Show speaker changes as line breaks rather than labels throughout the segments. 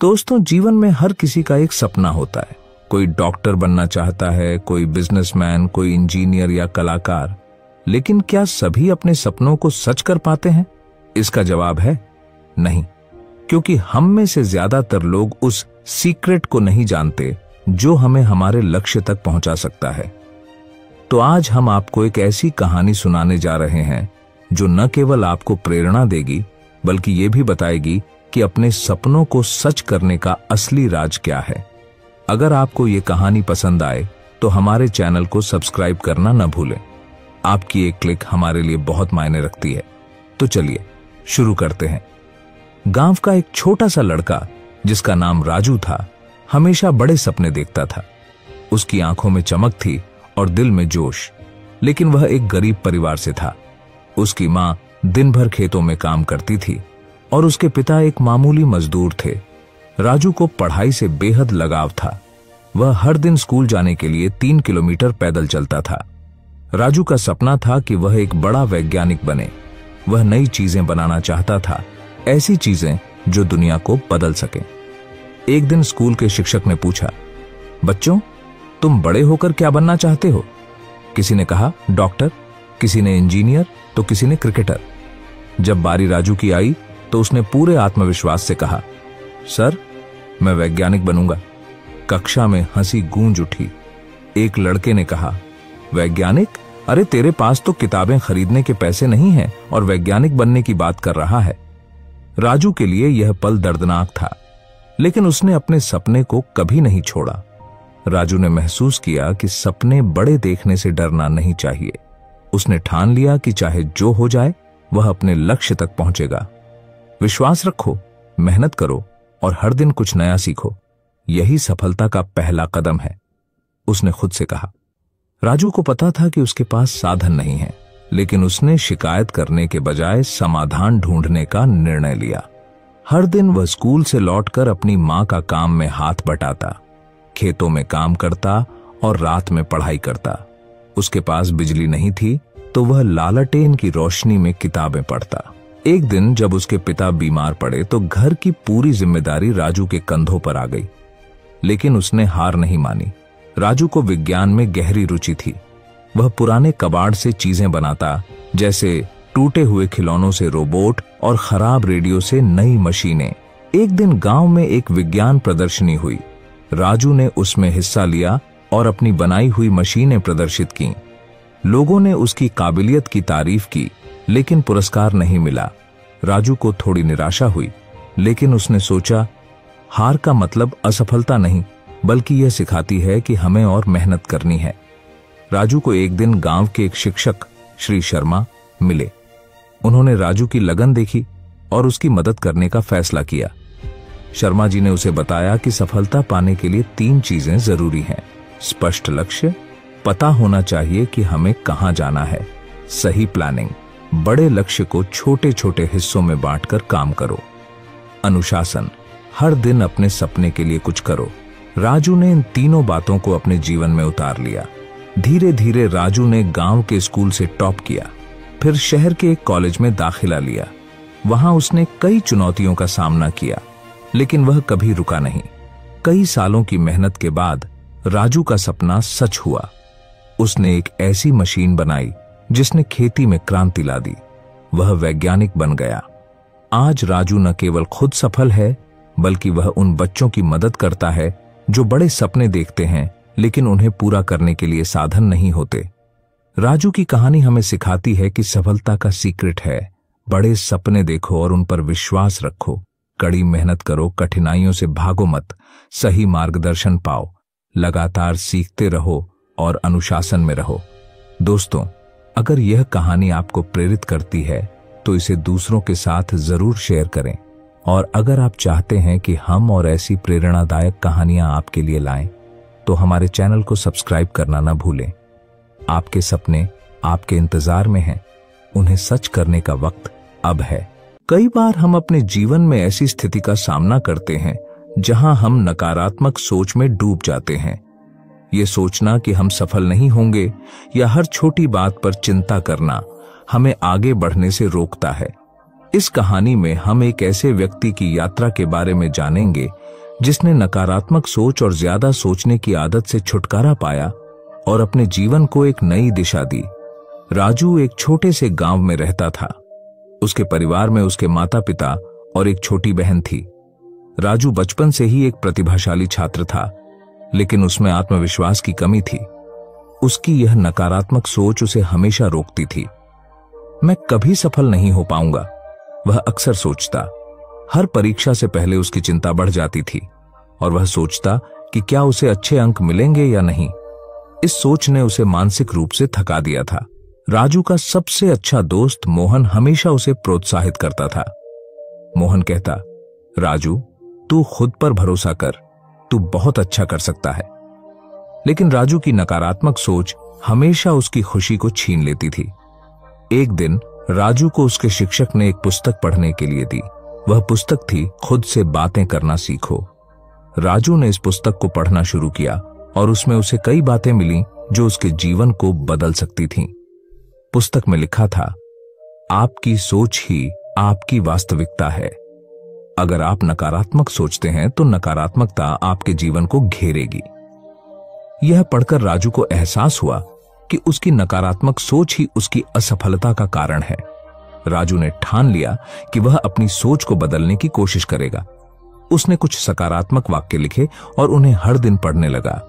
दोस्तों, जीवन में हर किसी का एक सपना होता है। कोई डॉक्टर बनना चाहता है, कोई बिजनेसमैन, कोई इंजीनियर या कलाकार। लेकिन क्या सभी अपने सपनों को सच कर पाते हैं? इसका जवाब है नहीं, क्योंकि हम में से ज्यादातर लोग उस सीक्रेट को नहीं जानते जो हमें हमारे लक्ष्य तक पहुंचा सकता है। तो आज हम आपको एक ऐसी कहानी सुनाने जा रहे हैं जो न केवल आपको प्रेरणा देगी, बल्कि ये भी बताएगी कि अपने सपनों को सच करने का असली राज क्या है। अगर आपको ये कहानी पसंद आए तो हमारे चैनल को सब्सक्राइब करना न भूलें। आपकी एक क्लिक हमारे लिए बहुत मायने रखती है। तो चलिए शुरू करते हैं। गांव का एक छोटा सा लड़का जिसका नाम राजू था, हमेशा बड़े सपने देखता था। उसकी आंखों में चमक थी और दिल में जोश, लेकिन वह एक गरीब परिवार से था। उसकी मां दिन भर खेतों में काम करती थी और उसके पिता एक मामूली मजदूर थे। राजू को पढ़ाई से बेहद लगाव था। वह हर दिन स्कूल जाने के लिए 3 किलोमीटर पैदल चलता था। राजू का सपना था कि वह एक बड़ा वैज्ञानिक बने। वह नई चीजें बनाना चाहता था, ऐसी चीजें जो दुनिया को बदल सके। एक दिन स्कूल के शिक्षक ने पूछा, बच्चों, तुम बड़े होकर क्या बनना चाहते हो? किसी ने कहा डॉक्टर, किसी ने इंजीनियर, तो किसी ने क्रिकेटर। जब बारी राजू की आई तो उसने पूरे आत्मविश्वास से कहा, सर, मैं वैज्ञानिक बनूंगा। कक्षा में हंसी गूंज उठी। एक लड़के ने कहा, वैज्ञानिक? अरे तेरे पास तो किताबें खरीदने के पैसे नहीं हैं और वैज्ञानिक बनने की बात कर रहा है। राजू के लिए यह पल दर्दनाक था, लेकिन उसने अपने सपने को कभी नहीं छोड़ा। राजू ने महसूस किया कि सपने बड़े देखने से डरना नहीं चाहिए। उसने ठान लिया कि चाहे जो हो जाए, वह अपने लक्ष्य तक पहुंचेगा। विश्वास रखो, मेहनत करो और हर दिन कुछ नया सीखो। यही सफलता का पहला कदम है, उसने खुद से कहा। राजू को पता था कि उसके पास साधन नहीं है, लेकिन उसने शिकायत करने के बजाय समाधान ढूंढने का निर्णय लिया। हर दिन वह स्कूल से लौटकर अपनी मां का काम में हाथ बटाता, खेतों में काम करता और रात में पढ़ाई करता। उसके पास बिजली नहीं थी तो वह लालटेन की रोशनी में किताबें पढ़ता। एक दिन जब उसके पिता बीमार पड़े तो घर की पूरी जिम्मेदारी राजू के कंधों पर आ गई, लेकिन उसने हार नहीं मानी। राजू को विज्ञान में गहरी रुचि थी। वह पुराने कबाड़ से चीजें बनाता, जैसे टूटे हुए खिलौनों से रोबोट और खराब रेडियो से नई मशीनें। एक दिन गांव में एक विज्ञान प्रदर्शनी हुई। राजू ने उसमें हिस्सा लिया और अपनी बनाई हुई मशीनें प्रदर्शित की। लोगों ने उसकी काबिलियत की तारीफ की, लेकिन पुरस्कार नहीं मिला। राजू को थोड़ी निराशा हुई, लेकिन उसने सोचा, हार का मतलब असफलता नहीं, बल्कि यह सिखाती है कि हमें और मेहनत करनी है। राजू को एक दिन गांव के एक शिक्षक श्री शर्मा मिले। उन्होंने राजू की लगन देखी और उसकी मदद करने का फैसला किया। शर्मा जी ने उसे बताया कि सफलता पाने के लिए 3 चीजें जरूरी हैं। स्पष्ट लक्ष्य, पता होना चाहिए कि हमें कहां जाना है, सही प्लानिंग, बड़े लक्ष्य को छोटे छोटे हिस्सों में बांटकर काम करो, अनुशासन, हर दिन अपने सपने के लिए कुछ करो। राजू ने इन तीनों बातों को अपने जीवन में उतार लिया। धीरे धीरे राजू ने गांव के स्कूल से टॉप किया, फिर शहर के एक कॉलेज में दाखिला लिया। वहां उसने कई चुनौतियों का सामना किया, लेकिन वह कभी रुका नहीं। कई सालों की मेहनत के बाद राजू का सपना सच हुआ। उसने एक ऐसी मशीन बनाई जिसने खेती में क्रांति ला दी। वह वैज्ञानिक बन गया। आज राजू न केवल खुद सफल है, बल्कि वह उन बच्चों की मदद करता है जो बड़े सपने देखते हैं, लेकिन उन्हें पूरा करने के लिए साधन नहीं होते। राजू की कहानी हमें सिखाती है कि सफलता का सीक्रेट है, बड़े सपने देखो और उन पर विश्वास रखो, कड़ी मेहनत करो, कठिनाइयों से भागो मत, सही मार्गदर्शन पाओ, लगातार सीखते रहो और अनुशासन में रहो। दोस्तों, अगर यह कहानी आपको प्रेरित करती है तो इसे दूसरों के साथ जरूर शेयर करें। और अगर आप चाहते हैं कि हम और ऐसी प्रेरणादायक कहानियां आपके लिए लाएं, तो हमारे चैनल को सब्सक्राइब करना न भूलें। आपके सपने आपके इंतजार में हैं, उन्हें सच करने का वक्त अब है। कई बार हम अपने जीवन में ऐसी स्थिति का सामना करते हैं जहां हम नकारात्मक सोच में डूब जाते हैं। ये सोचना कि हम सफल नहीं होंगे या हर छोटी बात पर चिंता करना हमें आगे बढ़ने से रोकता है। इस कहानी में हम एक ऐसे व्यक्ति की यात्रा के बारे में जानेंगे जिसने नकारात्मक सोच और ज्यादा सोचने की आदत से छुटकारा पाया और अपने जीवन को एक नई दिशा दी। राजू एक छोटे से गांव में रहता था। उसके परिवार में उसके माता पिता और एक छोटी बहन थी। राजू बचपन से ही एक प्रतिभाशाली छात्र था, लेकिन उसमें आत्मविश्वास की कमी थी। उसकी यह नकारात्मक सोच उसे हमेशा रोकती थी। मैं कभी सफल नहीं हो पाऊंगा, वह अक्सर सोचता। हर परीक्षा से पहले उसकी चिंता बढ़ जाती थी और वह सोचता कि क्या उसे अच्छे अंक मिलेंगे या नहीं। इस सोच ने उसे मानसिक रूप से थका दिया था। राजू का सबसे अच्छा दोस्त मोहन हमेशा उसे प्रोत्साहित करता था। मोहन कहता, राजू, तू खुद पर भरोसा कर, तू बहुत अच्छा कर सकता है। लेकिन राजू की नकारात्मक सोच हमेशा उसकी खुशी को छीन लेती थी। एक दिन राजू को उसके शिक्षक ने एक पुस्तक पढ़ने के लिए दी। वह पुस्तक थी खुद से बातें करना सीखो। राजू ने इस पुस्तक को पढ़ना शुरू किया और उसमें उसे कई बातें मिली जो उसके जीवन को बदल सकती थीं। पुस्तक में लिखा था, आपकी सोच ही आपकी वास्तविकता है। अगर आप नकारात्मक सोचते हैं तो नकारात्मकता आपके जीवन को घेरेगी। यह पढ़कर राजू को एहसास हुआ कि उसकी नकारात्मक सोच ही उसकी असफलता का कारण है। राजू ने ठान लिया कि वह अपनी सोच को बदलने की कोशिश करेगा। उसने कुछ सकारात्मक वाक्य लिखे और उन्हें हर दिन पढ़ने लगा,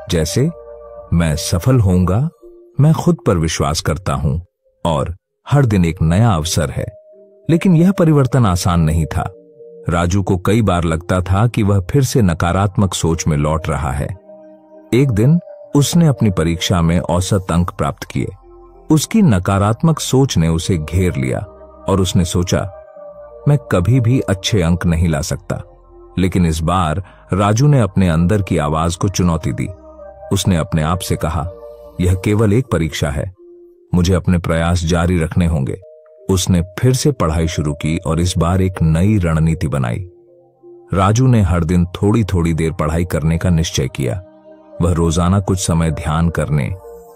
जैसे, मैं सफल होऊंगा, मैं खुद पर विश्वास करता हूं और हर दिन एक नया अवसर है। लेकिन यह परिवर्तन आसान नहीं था। राजू को कई बार लगता था कि वह फिर से नकारात्मक सोच में लौट रहा है। एक दिन उसने अपनी परीक्षा में औसत अंक प्राप्त किए। उसकी नकारात्मक सोच ने उसे घेर लिया और उसने सोचा, मैं कभी भी अच्छे अंक नहीं ला सकता। लेकिन इस बार राजू ने अपने अंदर की आवाज को चुनौती दी। उसने अपने आप से कहा, यह केवल एक परीक्षा है, मुझे अपने प्रयास जारी रखने होंगे। उसने फिर से पढ़ाई शुरू की और इस बार एक नई रणनीति बनाई। राजू ने हर दिन थोड़ी थोड़ी देर पढ़ाई करने का निश्चय किया। वह रोजाना कुछ समय ध्यान करने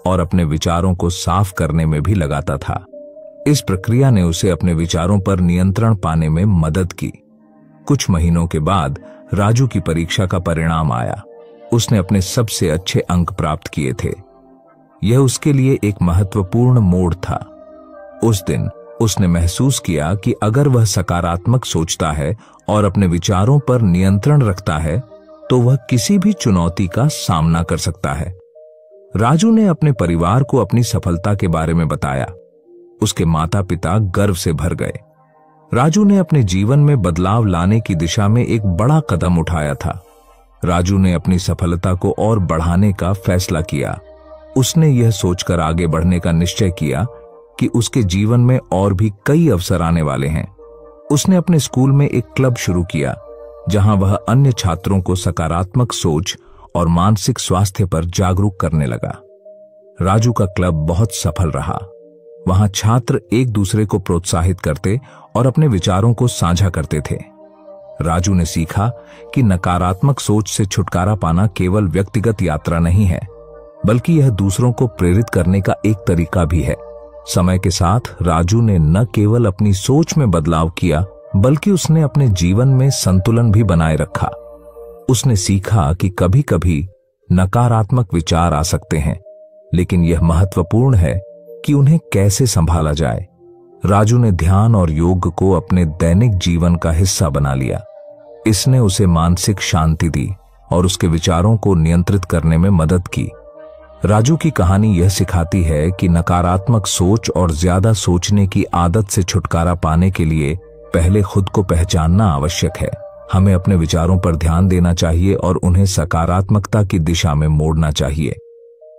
और अपने विचारों को साफ करने में भी लगाता था। इस प्रक्रिया ने उसे अपने विचारों पर नियंत्रण पाने में मदद की। कुछ महीनों के बाद राजू की परीक्षा का परिणाम आया। उसने अपने सबसे अच्छे अंक प्राप्त किए थे। यह उसके लिए एक महत्वपूर्ण मोड़ था। उस दिन उसने महसूस किया कि अगर वह सकारात्मक सोचता है और अपने विचारों पर नियंत्रण रखता है तो वह किसी भी चुनौती का सामना कर सकता है। राजू ने अपने परिवार को अपनी सफलता के बारे में बताया। उसके माता पिता गर्व से भर गए। राजू ने अपने जीवन में बदलाव लाने की दिशा में एक बड़ा कदम उठाया था। राजू ने अपनी सफलता को और बढ़ाने का फैसला किया। उसने यह सोचकर आगे बढ़ने का निश्चय किया कि उसके जीवन में और भी कई अवसर आने वाले हैं। उसने अपने स्कूल में एक क्लब शुरू किया जहां वह अन्य छात्रों को सकारात्मक सोच और मानसिक स्वास्थ्य पर जागरूक करने लगा। राजू का क्लब बहुत सफल रहा। वहां छात्र एक दूसरे को प्रोत्साहित करते और अपने विचारों को साझा करते थे। राजू ने सीखा कि नकारात्मक सोच से छुटकारा पाना केवल व्यक्तिगत यात्रा नहीं है, बल्कि यह दूसरों को प्रेरित करने का एक तरीका भी है। समय के साथ राजू ने न केवल अपनी सोच में बदलाव किया, बल्कि उसने अपने जीवन में संतुलन भी बनाए रखा। उसने सीखा कि कभी कभी नकारात्मक विचार आ सकते हैं, लेकिन यह महत्वपूर्ण है कि उन्हें कैसे संभाला जाए। राजू ने ध्यान और योग को अपने दैनिक जीवन का हिस्सा बना लिया। इसने उसे मानसिक शांति दी और उसके विचारों को नियंत्रित करने में मदद की। राजू की कहानी यह सिखाती है कि नकारात्मक सोच और ज्यादा सोचने की आदत से छुटकारा पाने के लिए पहले खुद को पहचानना आवश्यक है। हमें अपने विचारों पर ध्यान देना चाहिए और उन्हें सकारात्मकता की दिशा में मोड़ना चाहिए।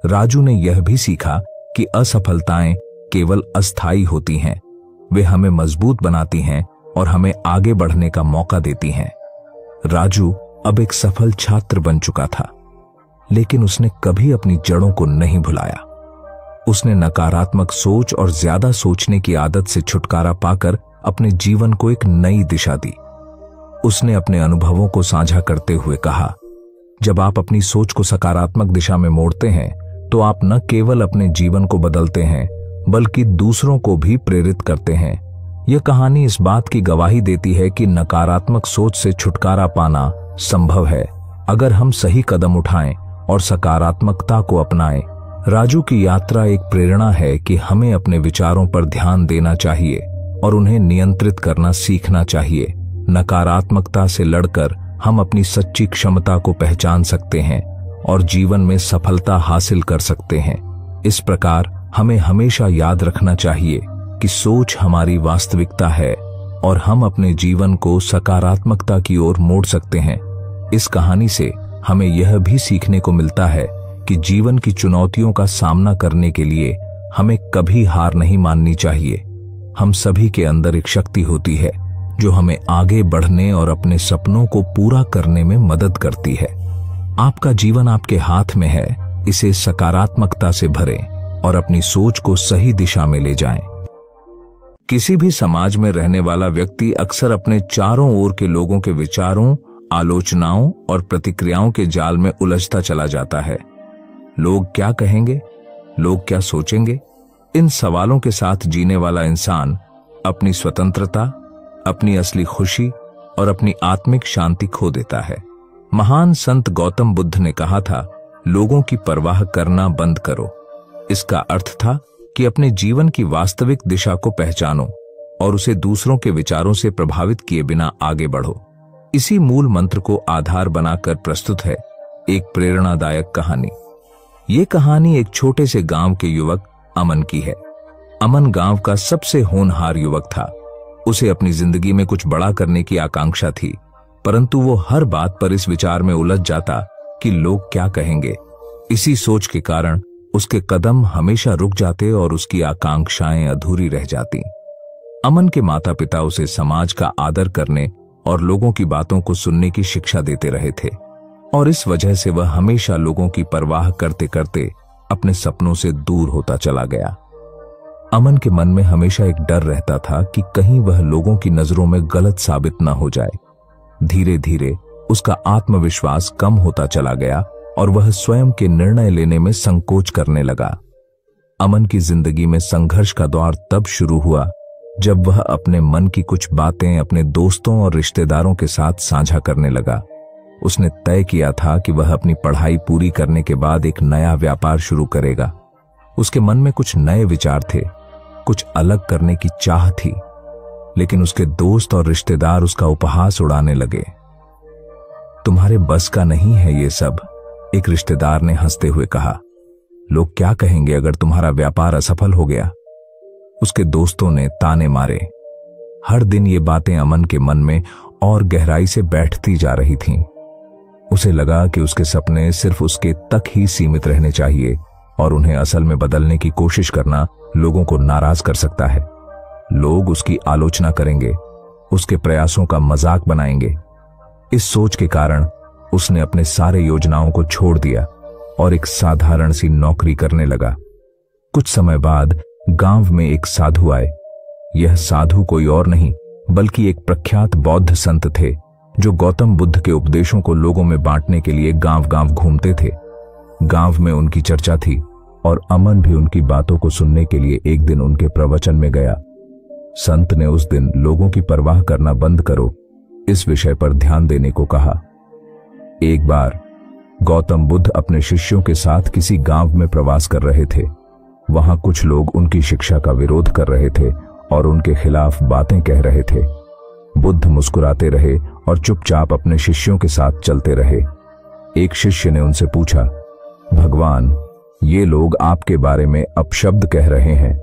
राजू ने यह भी सीखा कि असफलताएं केवल अस्थायी होती हैं। वे हमें मजबूत बनाती हैं और हमें आगे बढ़ने का मौका देती हैं। राजू अब एक सफल छात्र बन चुका था, लेकिन उसने कभी अपनी जड़ों को नहीं भुलाया। उसने नकारात्मक सोच और ज्यादा सोचने की आदत से छुटकारा पाकर अपने जीवन को एक नई दिशा दी। उसने अपने अनुभवों को साझा करते हुए कहा, जब आप अपनी सोच को सकारात्मक दिशा में मोड़ते हैं तो आप न केवल अपने जीवन को बदलते हैं, बल्कि दूसरों को भी प्रेरित करते हैं। यह कहानी इस बात की गवाही देती है कि नकारात्मक सोच से छुटकारा पाना संभव है अगर हम सही कदम उठाएं और सकारात्मकता को अपनाएं। राजू की यात्रा एक प्रेरणा है कि हमें अपने विचारों पर ध्यान देना चाहिए और उन्हें नियंत्रित करना सीखना चाहिए। नकारात्मकता से लड़कर हम अपनी सच्ची क्षमता को पहचान सकते हैं और जीवन में सफलता हासिल कर सकते हैं। इस प्रकार हमें हमेशा याद रखना चाहिए कि सोच हमारी वास्तविकता है और हम अपने जीवन को सकारात्मकता की ओर मोड़ सकते हैं। इस कहानी से हमें यह भी सीखने को मिलता है कि जीवन की चुनौतियों का सामना करने के लिए हमें कभी हार नहीं माननी चाहिए। हम सभी के अंदर एक शक्ति होती है जो हमें आगे बढ़ने और अपने सपनों को पूरा करने में मदद करती है। आपका जीवन आपके हाथ में है, इसे सकारात्मकता से भरें और अपनी सोच को सही दिशा में ले जाएं। किसी भी समाज में रहने वाला व्यक्ति अक्सर अपने चारों ओर के लोगों के विचारों, आलोचनाओं और प्रतिक्रियाओं के जाल में उलझता चला जाता है। लोग क्या कहेंगे, लोग क्या सोचेंगे, इन सवालों के साथ जीने वाला इंसान अपनी स्वतंत्रता, अपनी असली खुशी और अपनी आत्मिक शांति खो देता है। महान संत गौतम बुद्ध ने कहा था, लोगों की परवाह करना बंद करो। इसका अर्थ था कि अपने जीवन की वास्तविक दिशा को पहचानो और उसे दूसरों के विचारों से प्रभावित किए बिना आगे बढ़ो। इसी मूल मंत्र को आधार बनाकर प्रस्तुत है एक प्रेरणादायक कहानी। ये कहानी एक छोटे से गांव के युवक अमन की है। अमन गांव का सबसे होनहार युवक था। उसे अपनी जिंदगी में कुछ बड़ा करने की आकांक्षा थी, परंतु वो हर बात पर इस विचार में उलझ जाता कि लोग क्या कहेंगे। इसी सोच के कारण उसके कदम हमेशा रुक जाते और उसकी आकांक्षाएं अधूरी रह जाती। अमन के माता पिता उसे समाज का आदर करने और लोगों की बातों को सुनने की शिक्षा देते रहे थे और इस वजह से वह हमेशा लोगों की परवाह करते करते अपने सपनों से दूर होता चला गया। अमन के मन में हमेशा एक डर रहता था कि कहीं वह लोगों की नजरों में गलत साबित न हो जाए। धीरे धीरे उसका आत्मविश्वास कम होता चला गया और वह स्वयं के निर्णय लेने में संकोच करने लगा। अमन की जिंदगी में संघर्ष का दौर तब शुरू हुआ जब वह अपने मन की कुछ बातें अपने दोस्तों और रिश्तेदारों के साथ साझा करने लगा। उसने तय किया था कि वह अपनी पढ़ाई पूरी करने के बाद एक नया व्यापार शुरू करेगा। उसके मन में कुछ नए विचार थे, कुछ अलग करने की चाह थी, लेकिन उसके दोस्त और रिश्तेदार उसका उपहास उड़ाने लगे। तुम्हारे बस का नहीं है ये सब, एक रिश्तेदार ने हंसते हुए कहा। लोग क्या कहेंगे अगर तुम्हारा व्यापार असफल हो गया? उसके दोस्तों ने ताने मारे। हर दिन ये बातें अमन के मन में और गहराई से बैठती जा रही थीं। उसे लगा कि उसके सपने सिर्फ उसके तक ही सीमित रहने चाहिए और उन्हें असल में बदलने की कोशिश करना लोगों को नाराज कर सकता है। लोग उसकी आलोचना करेंगे, उसके प्रयासों का मजाक बनाएंगे। इस सोच के कारण उसने अपने सारे योजनाओं को छोड़ दिया और एक साधारण सी नौकरी करने लगा। कुछ समय बाद गांव में एक साधु आए। यह साधु कोई और नहीं बल्कि एक प्रख्यात बौद्ध संत थे जो गौतम बुद्ध के उपदेशों को लोगों में बांटने के लिए गांव-गांव घूमते थे। गांव में उनकी चर्चा थी और अमन भी उनकी बातों को सुनने के लिए एक दिन उनके प्रवचन में गया। संत ने उस दिन लोगों की परवाह करना बंद करो, इस विषय पर ध्यान देने को कहा। एक बार गौतम बुद्ध अपने शिष्यों के साथ किसी गांव में प्रवास कर रहे थे। वहां कुछ लोग उनकी शिक्षा का विरोध कर रहे थे और उनके खिलाफ बातें कह रहे थे। बुद्ध मुस्कुराते रहे और चुपचाप अपने शिष्यों के साथ चलते रहे। एक शिष्य ने उनसे पूछा, भगवान, ये लोग आपके बारे में अपशब्द कह रहे हैं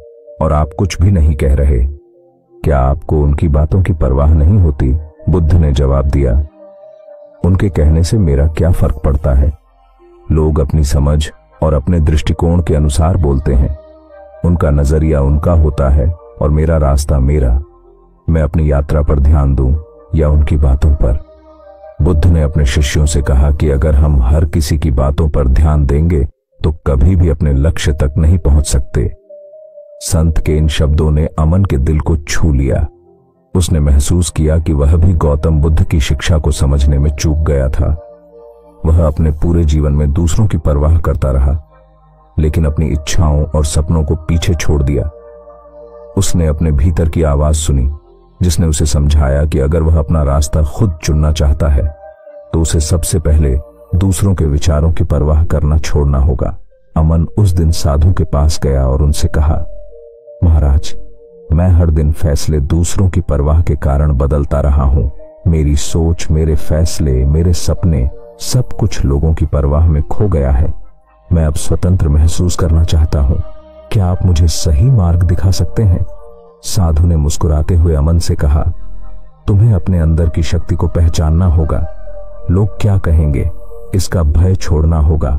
और आप कुछ भी नहीं कह रहे, क्या आपको उनकी बातों की परवाह नहीं होती? बुद्ध ने जवाब दिया, उनके कहने से मेरा क्या फर्क पड़ता है? लोग अपनी समझ और अपने दृष्टिकोण के अनुसार बोलते हैं। उनका नजरिया उनका होता है और मेरा रास्ता मेरा। मैं अपनी यात्रा पर ध्यान दूं या उनकी बातों पर? बुद्ध ने अपने शिष्यों से कहा कि अगर हम हर किसी की बातों पर ध्यान देंगे तो कभी भी अपने लक्ष्य तक नहीं पहुंच सकते। संत के इन शब्दों ने अमन के दिल को छू लिया। उसने महसूस किया कि वह भी गौतम बुद्ध की शिक्षा को समझने में चूक गया था। वह अपने पूरे जीवन में दूसरों की परवाह करता रहा, लेकिन अपनी इच्छाओं और सपनों को पीछे छोड़ दिया। उसने अपने भीतर की आवाज सुनी जिसने उसे समझाया कि अगर वह अपना रास्ता खुद चुनना चाहता है तो तो उसे सबसे पहले दूसरों के विचारों की परवाह करना छोड़ना होगा। अमन उस दिन साधु के पास गया और उनसे कहा, महाराज, मैं हर दिन फैसले दूसरों की परवाह के कारण बदलता रहा हूं। मेरी सोच, मेरे फैसले, मेरे सपने, सब कुछ लोगों की परवाह में खो गया है। मैं अब स्वतंत्र महसूस करना चाहता हूं। क्या आप मुझे सही मार्ग दिखा सकते हैं? साधु ने मुस्कुराते हुए अमन से कहा, तुम्हें अपने अंदर की शक्ति को पहचानना होगा। लोग क्या कहेंगे, इसका भय छोड़ना होगा।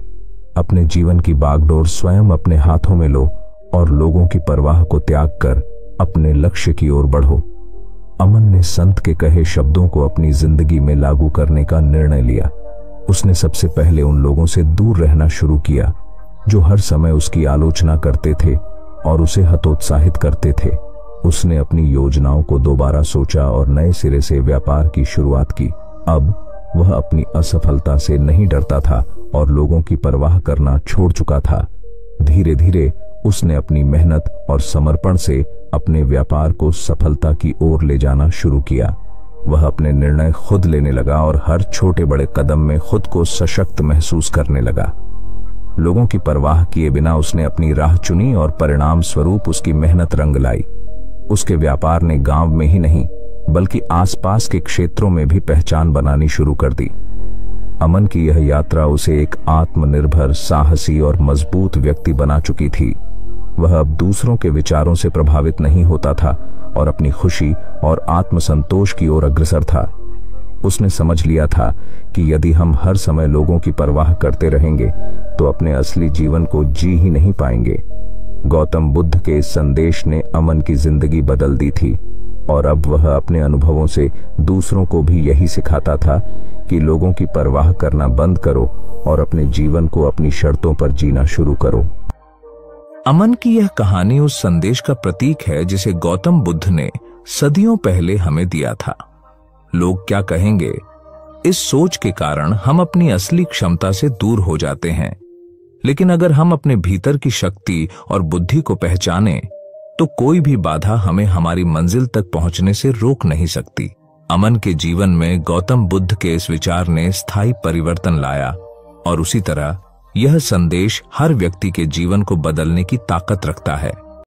अपने जीवन की बागडोर स्वयं अपने हाथों में लो और लोगों की परवाह को त्याग कर अपने लक्ष्य की ओर बढ़ो। अमन ने संत के कहे शब्दों को अपनी जिंदगी में लागू करने का निर्णय लिया। उसने सबसे पहले उन लोगों से दूर रहना शुरू किया जो हर समय उसकी आलोचना करते थे और उसे हतोत्साहित करते थे। उसने अपनी योजनाओं को दोबारा सोचा और नए सिरे से व्यापार की शुरुआत की। अब वह अपनी असफलता से नहीं डरता था और लोगों की परवाह करना छोड़ चुका था। धीरे धीरे उसने अपनी मेहनत और समर्पण से अपने व्यापार को सफलता की ओर ले जाना शुरू किया। वह अपने निर्णय खुद लेने लगा और हर छोटे बड़े कदम में खुद को सशक्त महसूस करने लगा। लोगों की परवाह किए बिना उसने अपनी राह चुनी और परिणाम स्वरूप उसकी मेहनत रंग लाई। उसके व्यापार ने गांव में ही नहीं बल्कि आसपास के क्षेत्रों में भी पहचान बनानी शुरू कर दी। अमन की यह यात्रा उसे एक आत्मनिर्भर, साहसी और मजबूत व्यक्ति बना चुकी थी। वह अब दूसरों के विचारों से प्रभावित नहीं होता था और अपनी खुशी और आत्मसंतोष की ओर अग्रसर था। उसने समझ लिया था कि यदि हम हर समय लोगों की परवाह करते रहेंगे तो अपने असली जीवन को जी ही नहीं पाएंगे। गौतम बुद्ध के इस संदेश ने अमन की जिंदगी बदल दी थी और अब वह अपने अनुभवों से दूसरों को भी यही सिखाता था कि लोगों की परवाह करना बंद करो और अपने जीवन को अपनी शर्तों पर जीना शुरू करो। अमन की यह कहानी उस संदेश का प्रतीक है जिसे गौतम बुद्ध ने सदियों पहले हमें दिया था। लोग क्या कहेंगे, इस सोच के कारण हम अपनी असली क्षमता से दूर हो जाते हैं। लेकिन अगर हम अपने भीतर की शक्ति और बुद्धि को पहचाने तो कोई भी बाधा हमें हमारी मंजिल तक पहुंचने से रोक नहीं सकती। अमन के जीवन में गौतम बुद्ध के इस विचार ने स्थायी परिवर्तन लाया और उसी तरह यह संदेश हर व्यक्ति के जीवन को बदलने की ताकत रखता है।